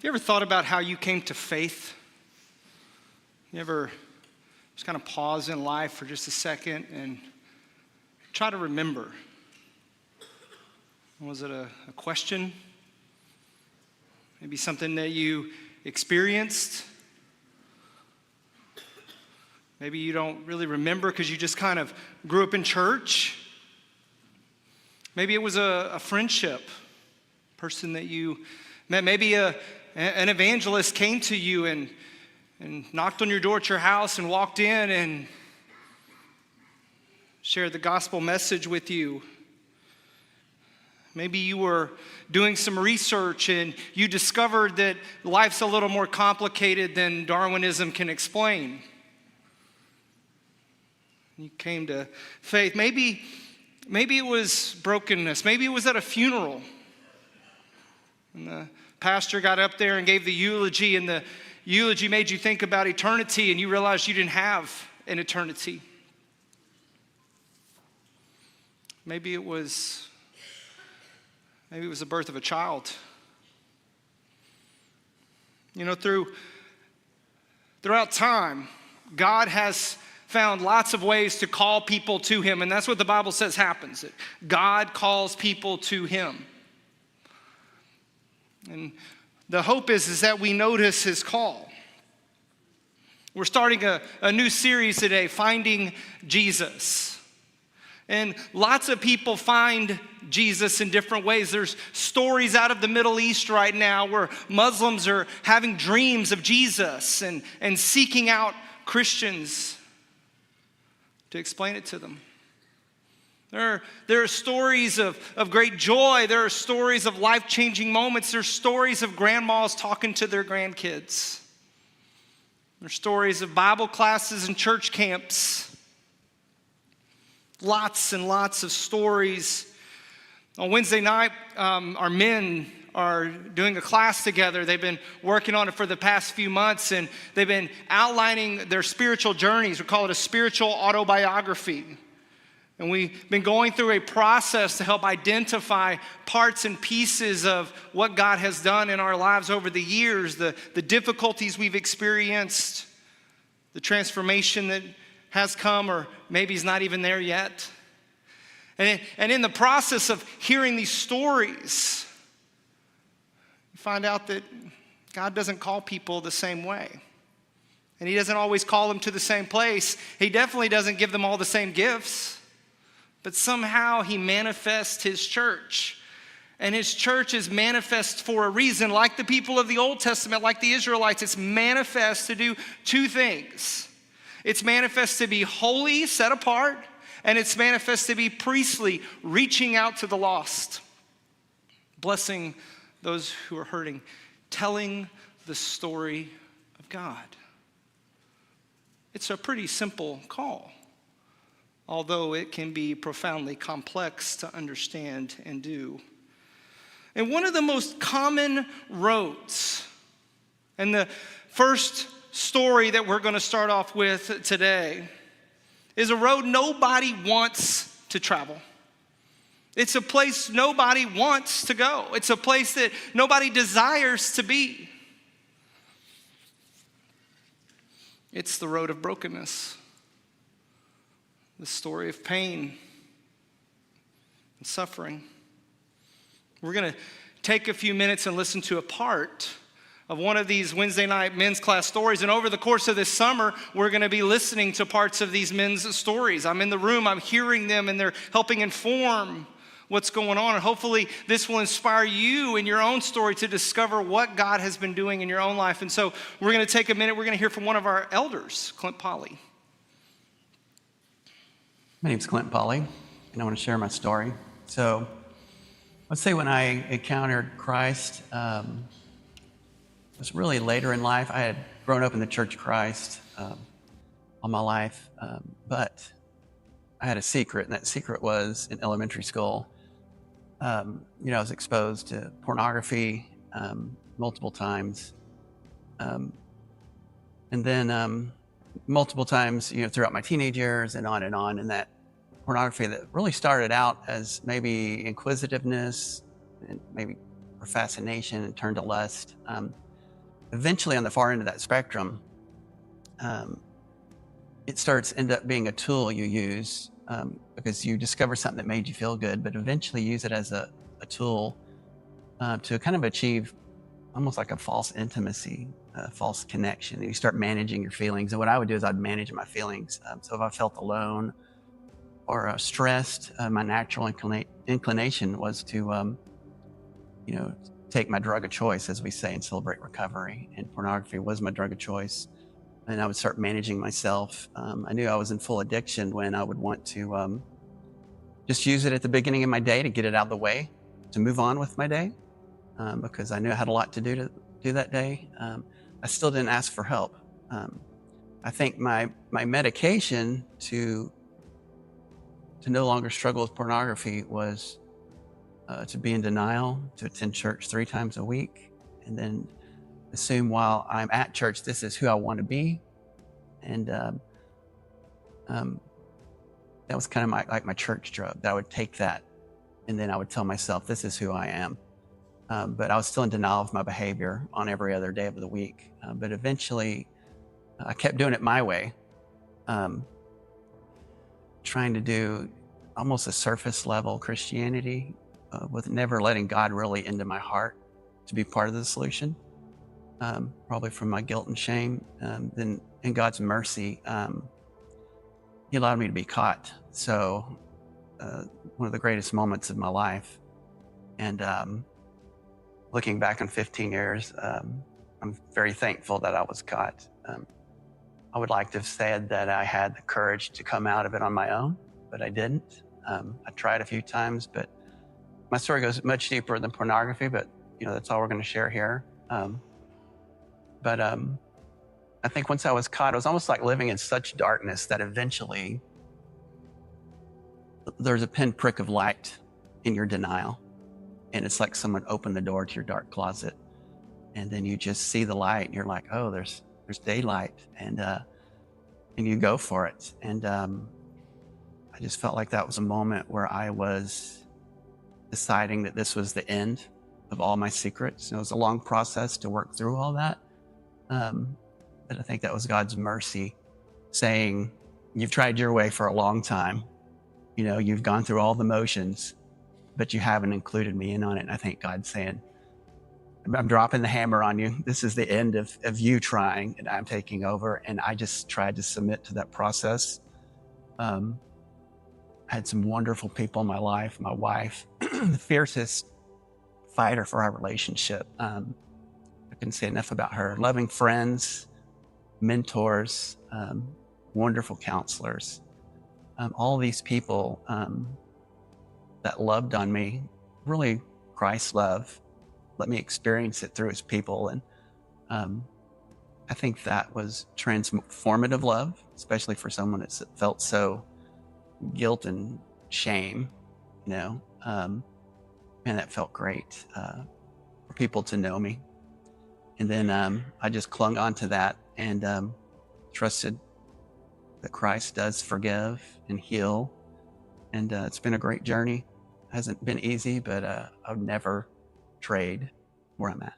You ever thought about how you came to faith? You ever just kind of pause in life for just a second and try to remember? Was it a question? Maybe something that you experienced? Maybe you don't really remember because you just kind of grew up in church. Maybe it was a friendship, person that you met. Maybe an evangelist came to you and knocked on your door at your house and walked in and shared the gospel message with you. Maybe you were doing some research and you discovered that life's a little more complicated than Darwinism can explain. You came to faith. Maybe it was brokenness. Maybe it was at a funeral. And the pastor got up there and gave the eulogy, and the eulogy made you think about eternity, and you realized you didn't have an eternity. Maybe it was the birth of a child. You know, throughout time, God has found lots of ways to call people to him, and that's what the Bible says happens. That God calls people to him. And the hope is that we notice his call. We're starting a new series today, Finding Jesus. And lots of people find Jesus in different ways. There's stories out of the Middle East right now where Muslims are having dreams of Jesus and seeking out Christians to explain it to them. There are stories of great joy. There are stories of life-changing moments. There are stories of grandmas talking to their grandkids. There are stories of Bible classes and church camps. Lots and lots of stories. On Wednesday night, our men are doing a class together. They've been working on it for the past few months, and they've been outlining their spiritual journeys. We call it a spiritual autobiography. And we've been going through a process to help identify parts and pieces of what God has done in our lives over the years, the difficulties we've experienced, the transformation that has come or maybe is not even there yet. And in the process of hearing these stories, you find out that God doesn't call people the same way. And he doesn't always call them to the same place. He definitely doesn't give them all the same gifts. But somehow he manifests his church. And his church is manifest for a reason. Like the people of the Old Testament, like the Israelites, it's manifest to do two things. It's manifest to be holy, set apart, and it's manifest to be priestly, reaching out to the lost, blessing those who are hurting, telling the story of God. It's a pretty simple call, although it can be profoundly complex to understand and do. And one of the most common roads, and the first story that we're going to start off with today, is a road nobody wants to travel. It's a place nobody wants to go. It's a place that nobody desires to be. It's the road of brokenness. The story of pain and suffering. We're going to take a few minutes and listen to a part of one of these Wednesday night men's class stories. And over the course of this summer, we're going to be listening to parts of these men's stories. I'm in the room, I'm hearing them, and they're helping inform what's going on. And hopefully this will inspire you in your own story to discover what God has been doing in your own life. And so we're going to take a minute. We're going to hear from one of our elders, Clint Polly. My name's Clint Polly, and I want to share my story. So let's say when I encountered Christ, it was really later in life. I had grown up in the Church of Christ all my life, but I had a secret, and that secret was in elementary school. I was exposed to pornography multiple times, and then multiple times, throughout my teenage years and on, and that pornography that really started out as maybe inquisitiveness and maybe fascination and turned to lust. eventually on the far end of that spectrum, it end up being a tool you use because you discover something that made you feel good, but eventually use it as a tool to kind of achieve almost like a false intimacy, a false connection. You start managing your feelings. And what I would do is I'd manage my feelings. So if I felt alone or stressed, my natural inclination was to, take my drug of choice, as we say in Celebrate Recovery. And pornography was my drug of choice. And I would start managing myself. I knew I was in full addiction when I would want to just use it at the beginning of my day to get it out of the way, to move on with my day, because I knew I had a lot to do that day. I still didn't ask for help. I think my medication to no longer struggle with pornography was to be in denial, to attend church 3 times a week, and then assume while I'm at church, this is who I want to be. And that was kind of my church drug. That I would take that, and then I would tell myself, this is who I am. But I was still in denial of my behavior on every other day of the week. But eventually, I kept doing it my way, trying to do almost a surface level Christianity with never letting God really into my heart to be part of the solution, probably from my guilt and shame. Then in God's mercy, He allowed me to be caught. So one of the greatest moments of my life. And looking back on 15 years, I'm very thankful that I was caught. I would like to have said that I had the courage to come out of it on my own, but I didn't. I tried a few times, but my story goes much deeper than pornography, but that's all we're going to share here. But I think once I was caught, it was almost like living in such darkness that eventually there's a pinprick of light in your denial. And it's like someone opened the door to your dark closet, and then you just see the light and you're like, oh, there's daylight, and you go for it. And I just felt like that was a moment where I was deciding that this was the end of all my secrets. It was a long process to work through all that. But I think that was God's mercy saying, you've tried your way for a long time. You've gone through all the motions, but you haven't included me in on it. And I think God's saying, I'm dropping the hammer on you. This is the end of you trying, and I'm taking over. And I just tried to submit to that process. I had some wonderful people in my life, my wife, the fiercest fighter for our relationship. I couldn't say enough about her. Loving friends, mentors, wonderful counselors. All these people that loved on me, really Christ's love, let me experience it through His people. And I think that was transformative love, especially for someone that felt so guilt and shame, and that felt great for people to know me. And then I just clung on to that and trusted that Christ does forgive and heal. And it's been a great journey. It hasn't been easy, but I would never trade where I'm at.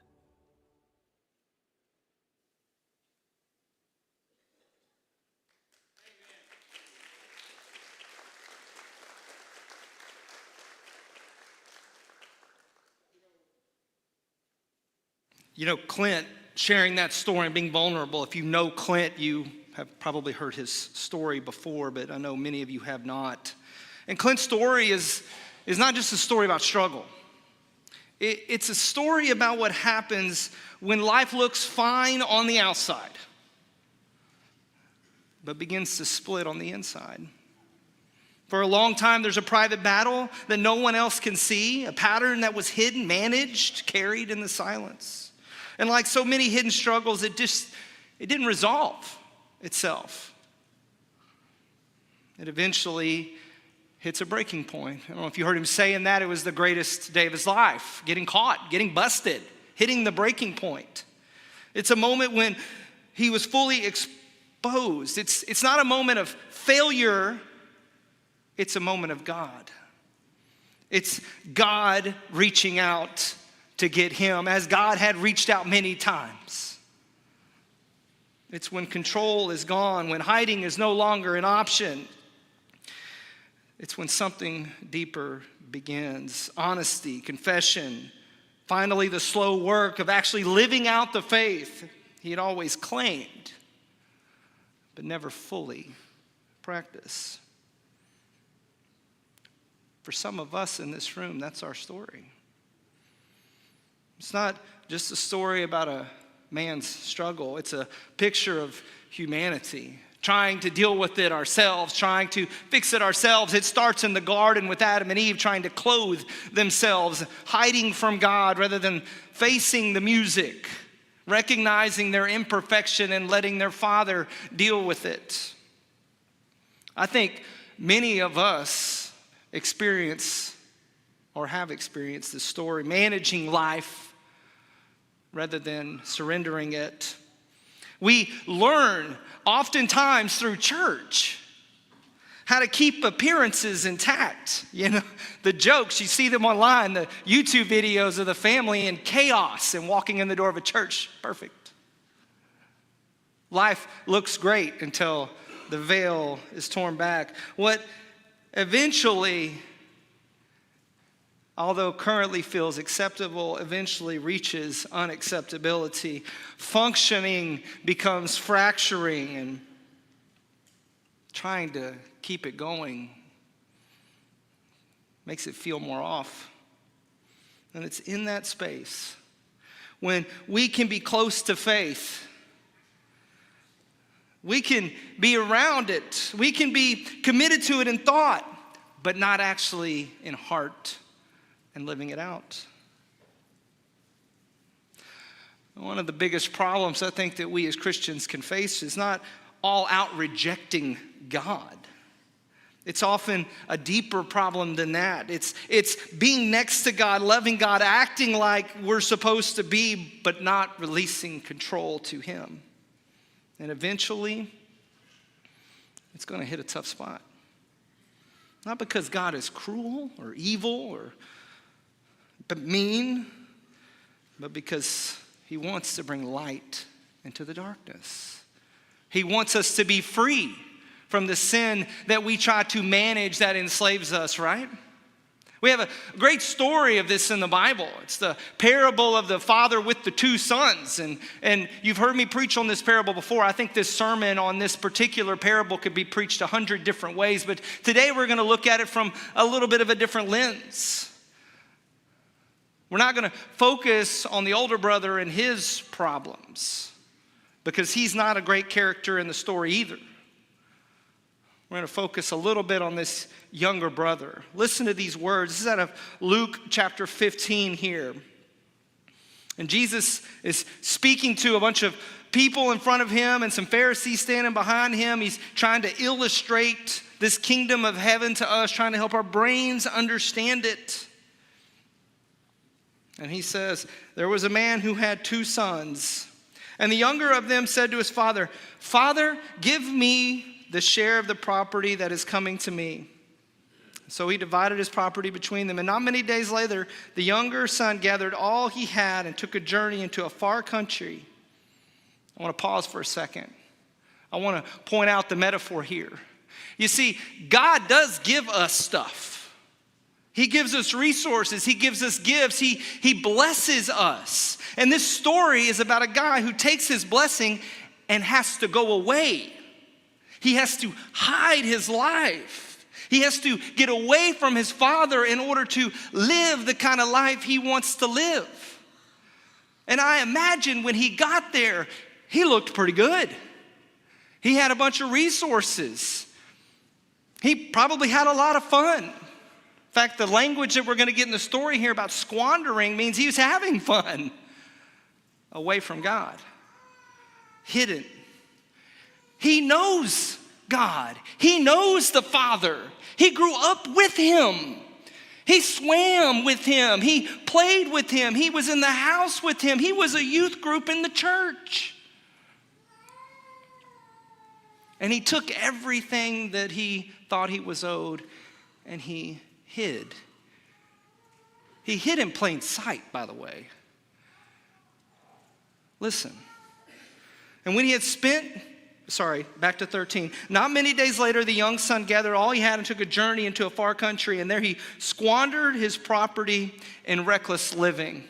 Clint sharing that story and being vulnerable. If you know Clint, you have probably heard his story before, but I know many of you have not. And Clint's story is not just a story about struggle. It's a story about what happens when life looks fine on the outside, but begins to split on the inside. For a long time, there's a private battle that no one else can see, a pattern that was hidden, managed, carried in the silence. And like so many hidden struggles, it didn't resolve itself. It eventually hits a breaking point. I don't know if you heard him saying that. It was the greatest day of his life, getting caught, getting busted, hitting the breaking point. It's a moment when he was fully exposed. It's not a moment of failure. It's a moment of God. It's God reaching out to get him, as God had reached out many times. It's when control is gone, when hiding is no longer an option. It's when something deeper begins. Honesty, confession, finally the slow work of actually living out the faith he had always claimed, but never fully practiced. For some of us in this room, that's our story. It's not just a story about a man's struggle. It's a picture of humanity, trying to deal with it ourselves, trying to fix it ourselves. It starts in the garden with Adam and Eve trying to clothe themselves, hiding from God rather than facing the music, recognizing their imperfection and letting their Father deal with it. I think many of us experience or have experienced this story, managing life rather than surrendering it. We learn oftentimes through church how to keep appearances intact. You know, the jokes, you see them online, the YouTube videos of the family in chaos and walking in the door of a church. Perfect. Life looks great until the veil is torn back. What eventually, although currently feels acceptable, eventually reaches unacceptability. Functioning becomes fracturing, and trying to keep it going makes it feel more off. And it's in that space when we can be close to faith. We can be around it. We can be committed to it in thought, but not actually in heart and living it out. One of the biggest problems I think that we as Christians can face is not all out rejecting God. It's often a deeper problem than that. It's being next to God, loving God, acting like we're supposed to be, but not releasing control to Him. And eventually, it's going to hit a tough spot. Not because God is cruel or evil but mean, but because He wants to bring light into the darkness. He wants us to be free from the sin that we try to manage that enslaves us, right? We have a great story of this in the Bible. It's the parable of the father with the two sons. And you've heard me preach on this parable before. I think this sermon on this particular parable could be preached 100 different ways. But today we're going to look at it from a little bit of a different lens. We're not going to focus on the older brother and his problems, because he's not a great character in the story either. We're going to focus a little bit on this younger brother. Listen to these words. This is out of Luke chapter 15 here. And Jesus is speaking to a bunch of people in front of him and some Pharisees standing behind him. He's trying to illustrate this kingdom of heaven to us, trying to help our brains understand it. And he says, there was a man who had two sons. And the younger of them said to his father, "Father, give me the share of the property that is coming to me." So he divided his property between them. And not many days later, the younger son gathered all he had and took a journey into a far country. I want to pause for a second. I want to point out the metaphor here. You see, God does give us stuff. He gives us resources. He gives us gifts. He blesses us. And this story is about a guy who takes his blessing and has to go away. He has to hide his life. He has to get away from his father in order to live the kind of life he wants to live. And I imagine when he got there, he looked pretty good. He had a bunch of resources. He probably had a lot of fun. In fact, the language that we're going to get in the story here about squandering means he was having fun away from God, hidden. He knows God. He knows the Father. He grew up with him. He swam with him. He played with him. He was in the house with him. He was a youth group in the church. And he took everything that he thought he was owed and he hid. He hid in plain sight, by the way. Listen, And when he had back to 13. Not many days later, the young son gathered all he had and took a journey into a far country. And there he squandered his property in reckless living.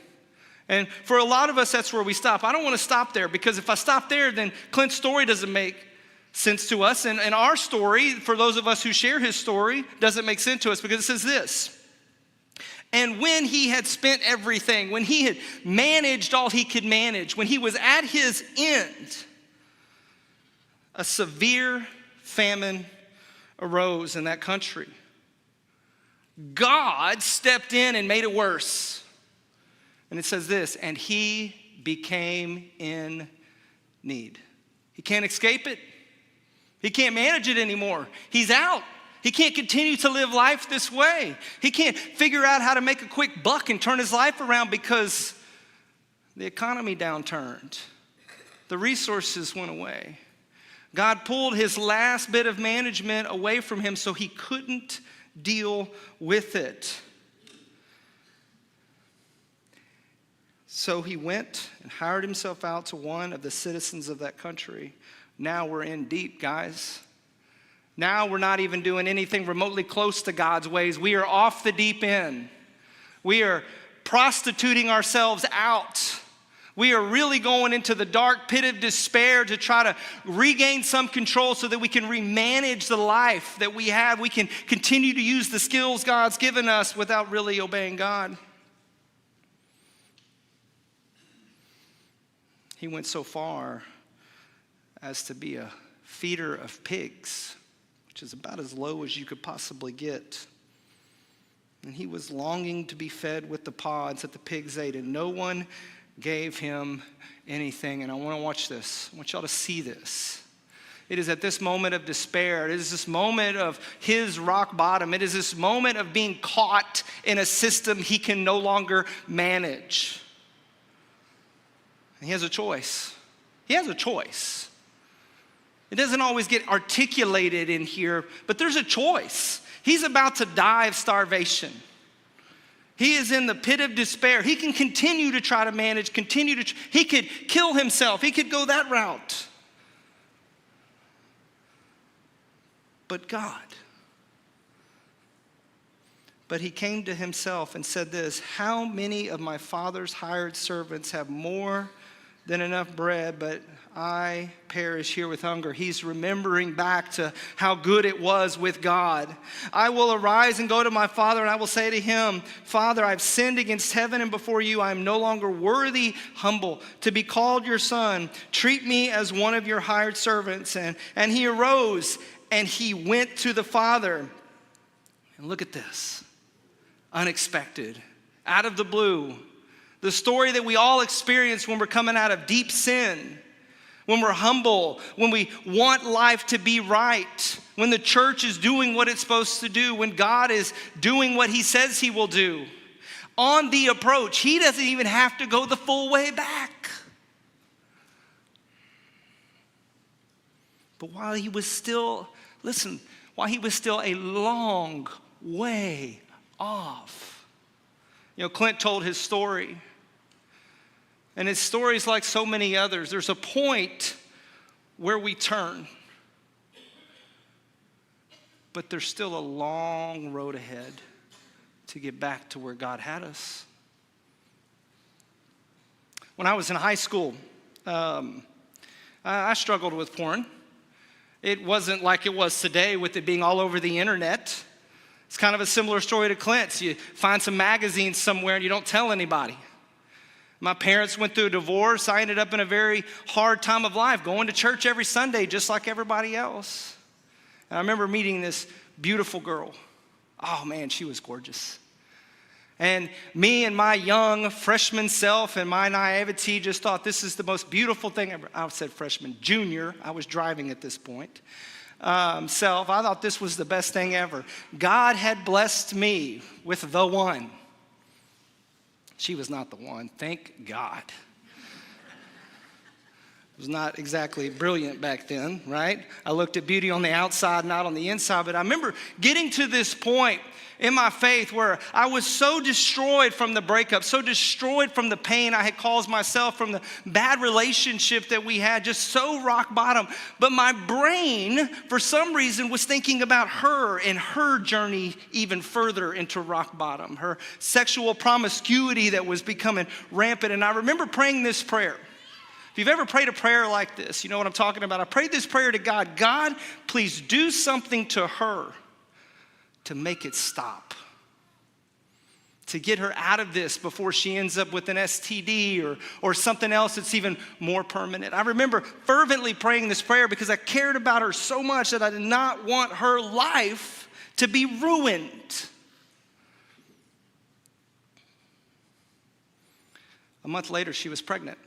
And for a lot of us, that's where we stop. I don't want to stop there, because if I stop there, then Clint's story doesn't make sense to us. And our story, for those of us who share his story, doesn't make sense to us, because it says this. And when he had spent everything, when he had managed all he could manage, when he was at his end, a severe famine arose in that country. God stepped in and made it worse. And it says this, and he became in need. He can't escape it. He can't manage it anymore. He's out. He can't continue to live life this way. He can't figure out how to make a quick buck and turn his life around, because the economy downturned. The resources went away. God pulled his last bit of management away from him, so he couldn't deal with it. So he went and hired himself out to one of the citizens of that country. Now we're in deep, guys. Now we're not even doing anything remotely close to God's ways. We are off the deep end. We are prostituting ourselves out. We are really going into the dark pit of despair to try to regain some control so that we can remanage the life that we have. We can continue to use the skills God's given us without really obeying God. He went so far as to be a feeder of pigs, which is about as low as you could possibly get. And he was longing to be fed with the pods that the pigs ate, and no one gave him anything. And I want to watch this. I want y'all to see this. It is at this moment of despair. It is this moment of his rock bottom. It is this moment of being caught in a system he can no longer manage. And he has a choice. He has a choice. It doesn't always get articulated in here, but there's a choice. He's about to die of starvation. He is in the pit of despair. He can continue to try to manage, he could kill himself. He could go that route. But God. But he came to himself and said this, how many of my father's hired servants have more than enough bread, but I perish here with hunger. He's remembering back to how good it was with God. I will arise and go to my father, and I will say to him, Father, I've sinned against heaven and before you. I am no longer worthy, humble, to be called your son. Treat me as one of your hired servants. And he arose and he went to the father. And look at this. Unexpected. Out of the blue. The story that we all experience when we're coming out of deep sin, when we're humble, when we want life to be right, when the church is doing what it's supposed to do, when God is doing what he says he will do. On the approach, he doesn't even have to go the full way back. But while he was still a long way off. You know, Clint told his story. And his story is like so many others. There's a point where we turn. But there's still a long road ahead to get back to where God had us. When I was in high school, I struggled with porn. It wasn't like it was today with it being all over the internet. It's kind of a similar story to Clint's. You find some magazines somewhere and you don't tell anybody. My parents went through a divorce. I ended up in a very hard time of life, going to church every Sunday just like everybody else. And I remember meeting this beautiful girl. Oh man, she was gorgeous. And me and my young freshman self and my naivety just thought this is the most beautiful thing ever. I said freshman, junior. I was driving at this point. I thought this was the best thing ever. God had blessed me with the one. She was not the one, thank God. was not exactly brilliant back then, right? I looked at beauty on the outside, not on the inside. But I remember getting to this point in my faith where I was so destroyed from the breakup, so destroyed from the pain I had caused myself, from the bad relationship that we had, just so rock bottom. But my brain, for some reason, was thinking about her and her journey even further into rock bottom, her sexual promiscuity that was becoming rampant. And I remember praying this prayer. If you've ever prayed a prayer like this, you know what I'm talking about. I prayed this prayer to God. God, please do something to her to make it stop, to get her out of this before she ends up with an STD or something else that's even more permanent. I remember fervently praying this prayer because I cared about her so much that I did not want her life to be ruined. A month later, she was pregnant.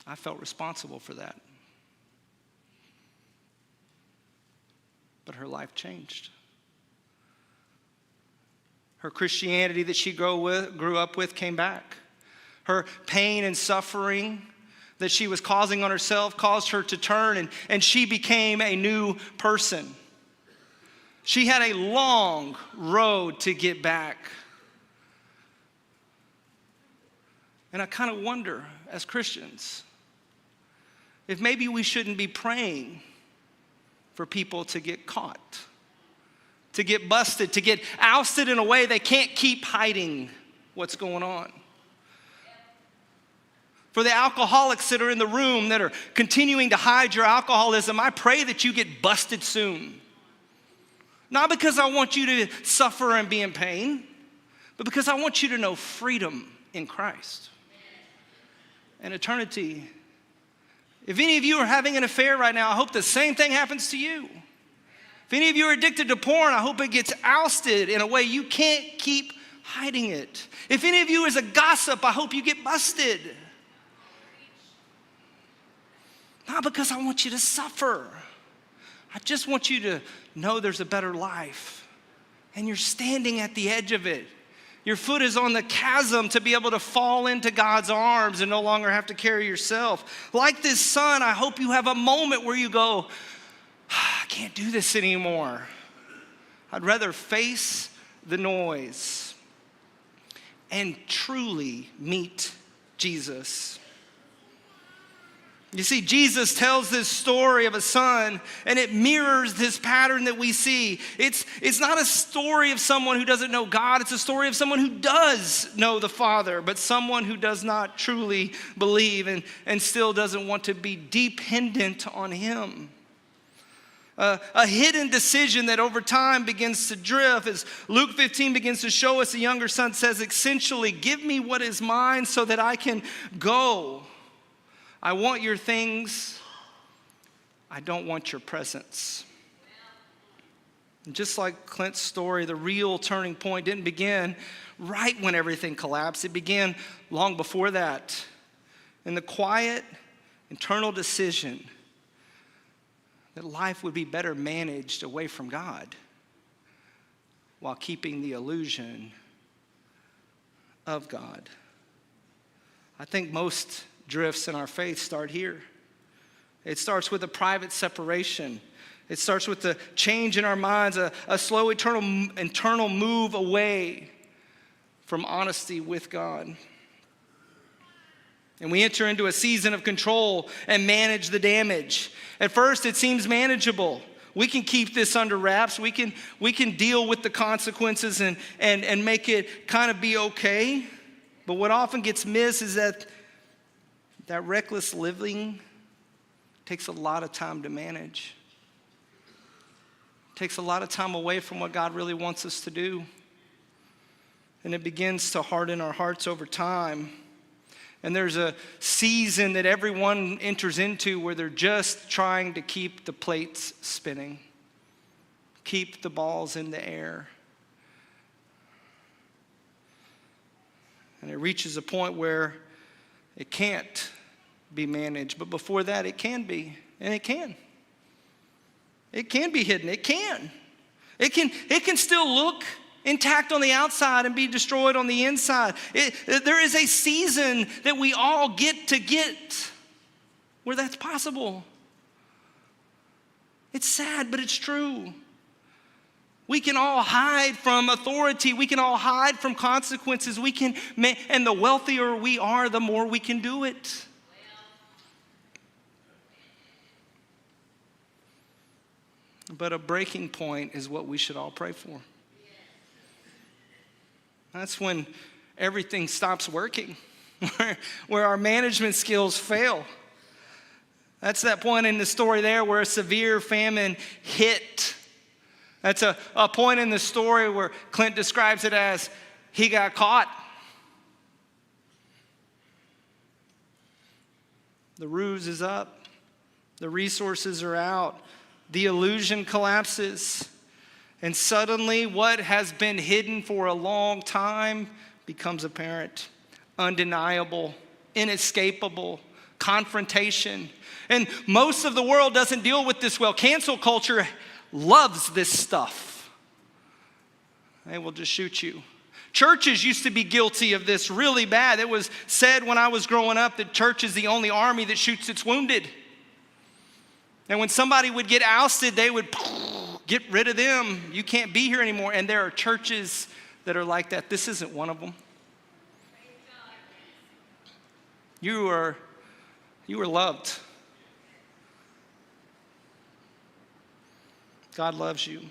I felt responsible for that. But her life changed. Her Christianity that she grew up with came back. Her pain and suffering that she was causing on herself caused her to turn, and she became a new person. She had a long road to get back. And I kind of wonder, as Christians, if maybe we shouldn't be praying for people to get caught, to get busted, to get ousted in a way they can't keep hiding what's going on. For the alcoholics that are in the room that are continuing to hide your alcoholism, I pray that you get busted soon. Not because I want you to suffer and be in pain, but because I want you to know freedom in Christ and eternity. If any of you are having an affair right now, I hope the same thing happens to you. If any of you are addicted to porn, I hope it gets ousted in a way you can't keep hiding it. If any of you is a gossip, I hope you get busted. Not because I want you to suffer. I just want you to know there's a better life. And you're standing at the edge of it. Your foot is on the chasm to be able to fall into God's arms and no longer have to carry yourself. Like this son, I hope you have a moment where you go, I can't do this anymore. I'd rather face the noise and truly meet Jesus. You see, Jesus tells this story of a son, and it mirrors this pattern that we see. It's not a story of someone who doesn't know God. It's a story of someone who does know the Father, but someone who does not truly believe and still doesn't want to be dependent on Him. A hidden decision that over time begins to drift. As Luke 15 begins to show us, the younger son says, essentially, give me what is mine so that I can go. I want your things. I don't want your presence. And just like Clint's story, the real turning point didn't begin right when everything collapsed. It began long before that. In the quiet, internal decision that life would be better managed away from God while keeping the illusion of God. I think most drifts in our faith start here. It starts with a private separation. It starts with the change in our minds, a slow internal move away from honesty with God. And we enter into a season of control and manage the damage. At first, it seems manageable. We can keep this under wraps. We can deal with the consequences and make it kind of be okay. But what often gets missed is that reckless living takes a lot of time to manage. It takes a lot of time away from what God really wants us to do. And it begins to harden our hearts over time. And there's a season that everyone enters into where they're just trying to keep the plates spinning, keep the balls in the air. And it reaches a point where it can't be managed. But before that, it can be. And it can. It can be hidden. It can. It can still look intact on the outside and be destroyed on the inside. There is a season that we all get where that's possible. It's sad, but it's true. We can all hide from authority. We can all hide from consequences. And the wealthier we are, the more we can do it. But a breaking point is what we should all pray for. That's when everything stops working, where our management skills fail. That's that point in the story there where a severe famine hit. That's a point in the story where Clint describes it as he got caught. The ruse is up. The resources are out. The illusion collapses. And suddenly what has been hidden for a long time becomes apparent, undeniable, inescapable, confrontation. And most of the world doesn't deal with this well. Cancel culture loves this stuff. They will just shoot you. Churches used to be guilty of this really bad. It was said when I was growing up that church is the only army that shoots its wounded. And when somebody would get ousted, they would get rid of them. You can't be here anymore. And there are churches that are like that. This isn't one of them. You are loved. God loves you.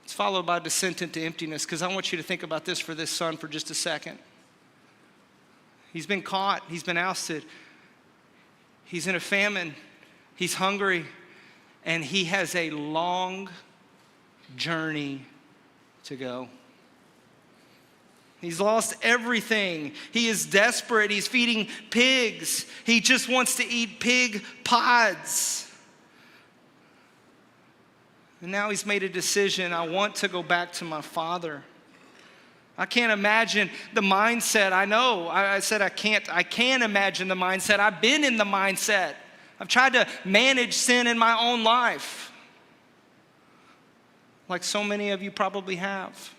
It's followed by descent into emptiness, because I want you to think about this for this son for just a second. He's been caught. He's been ousted. He's in a famine. He's hungry. And he has a long journey to go. He's lost everything. He is desperate. He's feeding pigs. He just wants to eat pig pods. And now he's made a decision. I want to go back to my father. I can't imagine the mindset. I know. I said I can't. I can imagine the mindset. I've been in the mindset. I've tried to manage sin in my own life, like so many of you probably have.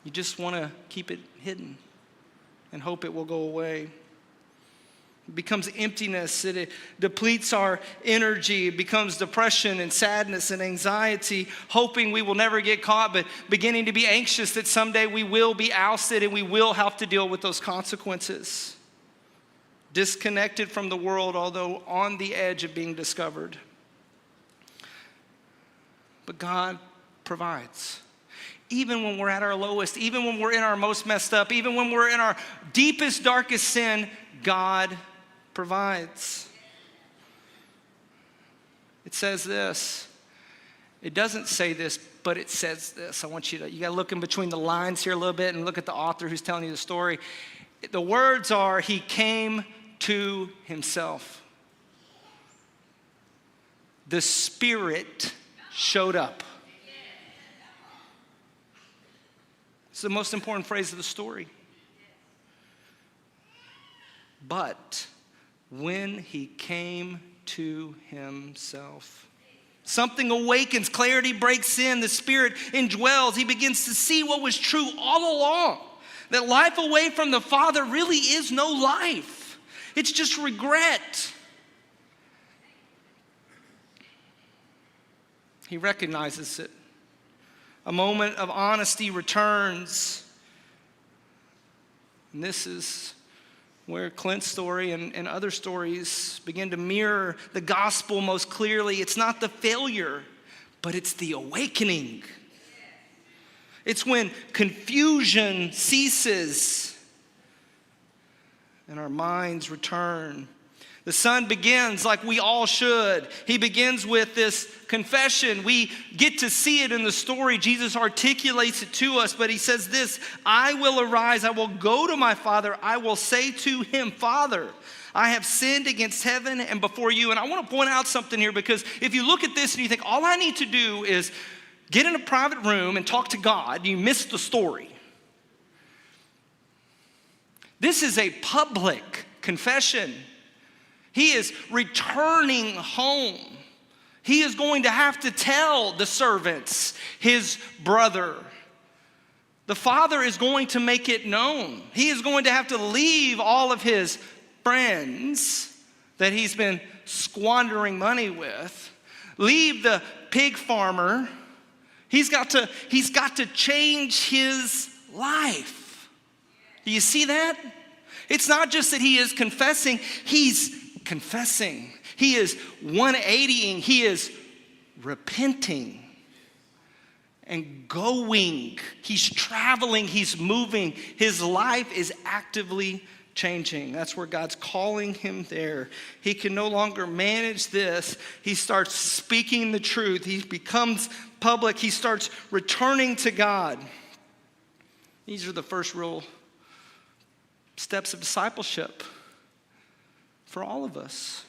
You just want to keep it hidden and hope it will go away. It becomes emptiness. It depletes our energy. It becomes depression and sadness and anxiety, hoping we will never get caught, but beginning to be anxious that someday we will be ousted and we will have to deal with those consequences. Disconnected from the world, although on the edge of being discovered. But God provides. Even when we're at our lowest, even when we're in our most messed up, even when we're in our deepest, darkest sin, God provides. It says this. It doesn't say this, but it says this. I want you got to look in between the lines here a little bit and look at the author who's telling you the story. The words are, he came to himself. The Spirit showed up. It's the most important phrase of the story. But when he came to himself, something awakens, clarity breaks in, the Spirit indwells. He begins to see what was true all along, that life away from the Father really is no life. It's just regret. He recognizes it. A moment of honesty returns. And this is where Clint's story and other stories begin to mirror the gospel most clearly. It's not the failure, but it's the awakening. It's when confusion ceases and our minds return. The son begins like we all should. He begins with this confession. We get to see it in the story. Jesus articulates it to us, but he says this, I will arise, I will go to my father, I will say to him, Father, I have sinned against heaven and before you. And I want to point out something here, because if you look at this and you think, all I need to do is get in a private room and talk to God, you miss the story. This is a public confession. He is returning home. he is going to have to tell the servants, his brother. The father is going to make it known. He is going to have to leave all of his friends that he's been squandering money with, leave the pig farmer. He's got to change his life. Do you see that? It's not just that he is confessing, he's confessing. He is 180ing, he is repenting and going. He's traveling, he's moving. His life is actively changing. That's where God's calling him there. He can no longer manage this. He starts speaking the truth. He becomes public. He starts returning to God. These are the first real steps of discipleship for all of us.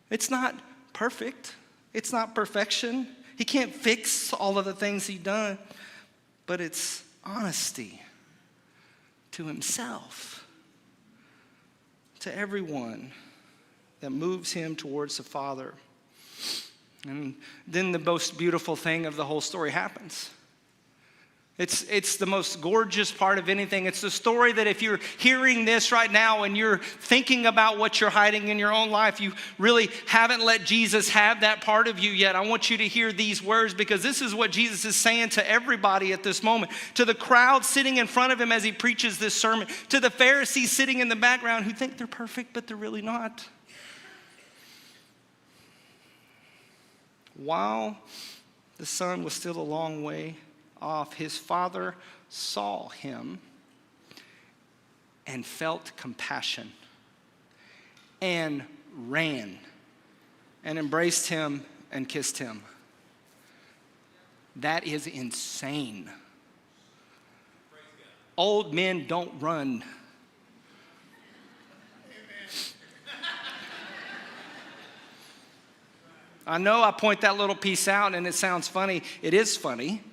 It's not perfect. It's not perfection. He can't fix all of the things he's done, but it's honesty to himself, to everyone that moves him towards the Father. And then the most beautiful thing of the whole story happens. It's the most gorgeous part of anything. It's the story that if you're hearing this right now and you're thinking about what you're hiding in your own life, you really haven't let Jesus have that part of you yet. I want you to hear these words, because this is what Jesus is saying to everybody at this moment. To the crowd sitting in front of him as he preaches this sermon. To the Pharisees sitting in the background who think they're perfect, but they're really not. While the son was still a long way off, his father saw him and felt compassion and ran and embraced him and kissed him. That is insane. Old men don't run. I know I point that little piece out and it sounds funny. It is funny.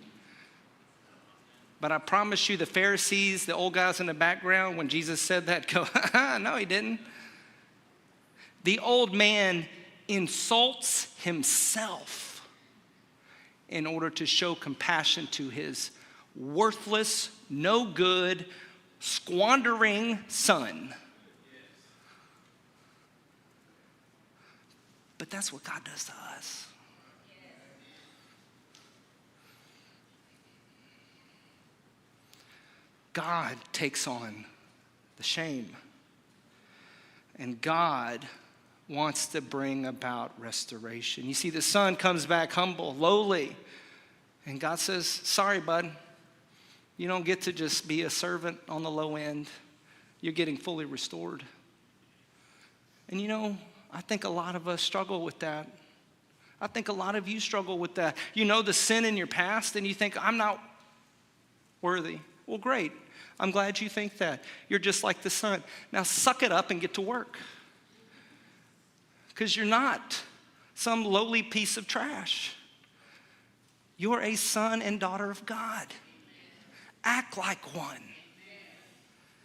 But I promise you, the Pharisees, the old guys in the background, when Jesus said that, go, no, he didn't. The old man insults himself in order to show compassion to his worthless, no good, squandering son. But that's what God does to us. God takes on the shame. And God wants to bring about restoration. You see, the son comes back humble, lowly. And God says, sorry, bud. You don't get to just be a servant on the low end. You're getting fully restored. And you know, I think a lot of us struggle with that. I think a lot of you struggle with that. You know the sin in your past and you think, I'm not worthy. Well, great. I'm glad you think that. You're just like the son. Now suck it up and get to work. Because you're not some lowly piece of trash. You're a son and daughter of God. Act like one.